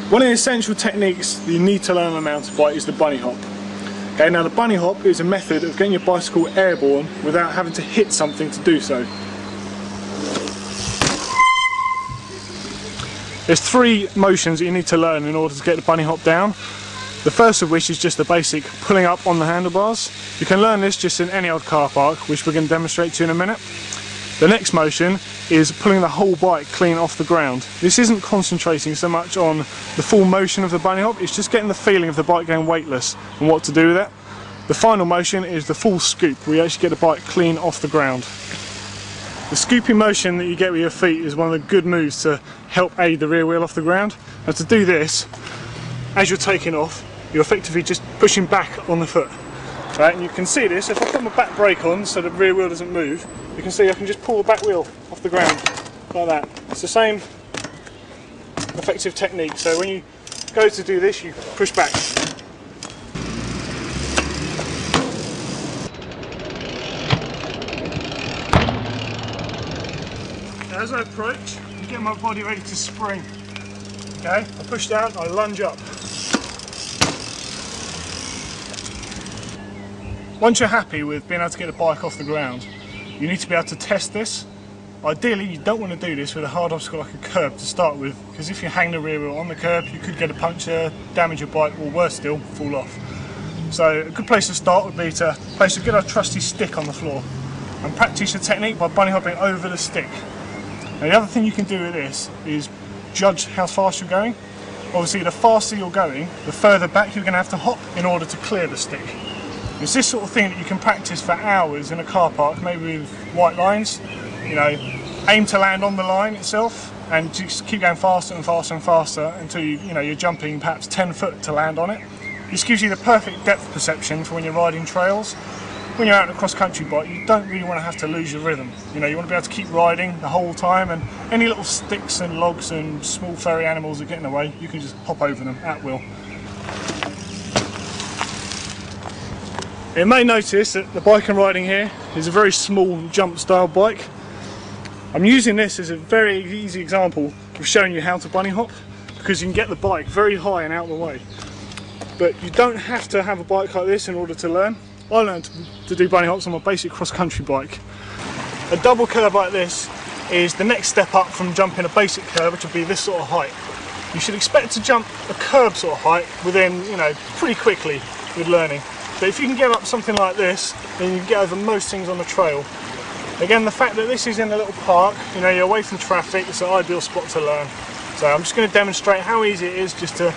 One of the essential techniques that you need to learn on a mountain bike is the bunny hop. Okay, now the bunny hop is a method of getting your bicycle airborne without having to hit something to do so. There's three motions that you need to learn in order to get the bunny hop down. The first of which is just the basic pulling up on the handlebars. You can learn this just in any old car park, which we're going to demonstrate to you in a minute. The next motion is pulling the whole bike clean off the ground. This isn't concentrating so much on the full motion of the bunny hop, it's just getting the feeling of the bike going weightless and what to do with it. The final motion is the full scoop, where you actually get the bike clean off the ground. The scooping motion that you get with your feet is one of the good moves to help aid the rear wheel off the ground. And to do this, as you're taking off, you're effectively just pushing back on the foot. Right, and you can see this, if I put my back brake on so the rear wheel doesn't move, you can see I can just pull the back wheel off the ground like that. It's the same effective technique, so when you go to do this you push back. Now as I approach, I'm getting my body ready to spring. Okay, I push down, I lunge up. Once you're happy with being able to get the bike off the ground, you need to be able to test this. Ideally, you don't want to do this with a hard obstacle like a curb to start with, because if you hang the rear wheel on the curb, you could get a puncture, damage your bike, or worse still, fall off. So a good place to start would be to place a good old trusty stick on the floor and practice your technique by bunny hopping over the stick. Now the other thing you can do with this is judge how fast you're going. Obviously, the faster you're going, the further back you're going to have to hop in order to clear the stick. It's this sort of thing that you can practice for hours in a car park, maybe with white lines. You know, aim to land on the line itself and just keep going faster and faster and faster until you're jumping perhaps 10 foot to land on it. This gives you the perfect depth perception for when you're riding trails. When you're out on a cross-country bike, you don't really want to have to lose your rhythm. You know, you want to be able to keep riding the whole time, and any little sticks and logs and small furry animals that get in the way, you can just hop over them at will. You may notice that the bike I'm riding here is a very small jump style bike. I'm using this as a very easy example of showing you how to bunny hop, because you can get the bike very high and out of the way. But you don't have to have a bike like this in order to learn. I learned to do bunny hops on my basic cross-country bike. A double curb like this is the next step up from jumping a basic curb, which would be this sort of height. You should expect to jump a curb sort of height within, pretty quickly with learning. But if you can get up something like this, then you can get over most things on the trail. Again, the fact that this is in a little park, you're away from traffic, it's an ideal spot to learn. So I'm just going to demonstrate how easy it is just to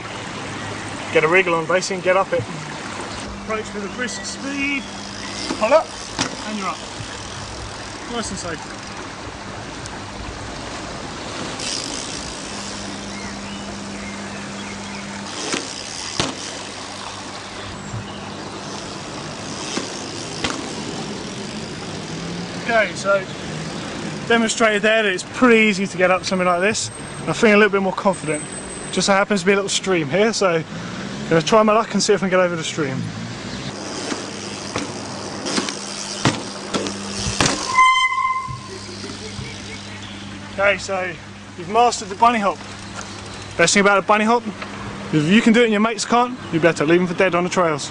get a wriggle on basically and get up it. Approach with a brisk speed, pull up, and you're up. Nice and safe. Okay, so demonstrated there that it's pretty easy to get up something like this. I'm feeling a little bit more confident. Just so happens to be a little stream here, so I'm going to try my luck and see if I can get over the stream. Okay, so you've mastered the bunny hop. Best thing about a bunny hop, if you can do it and your mates can't, you better leave them for dead on the trails.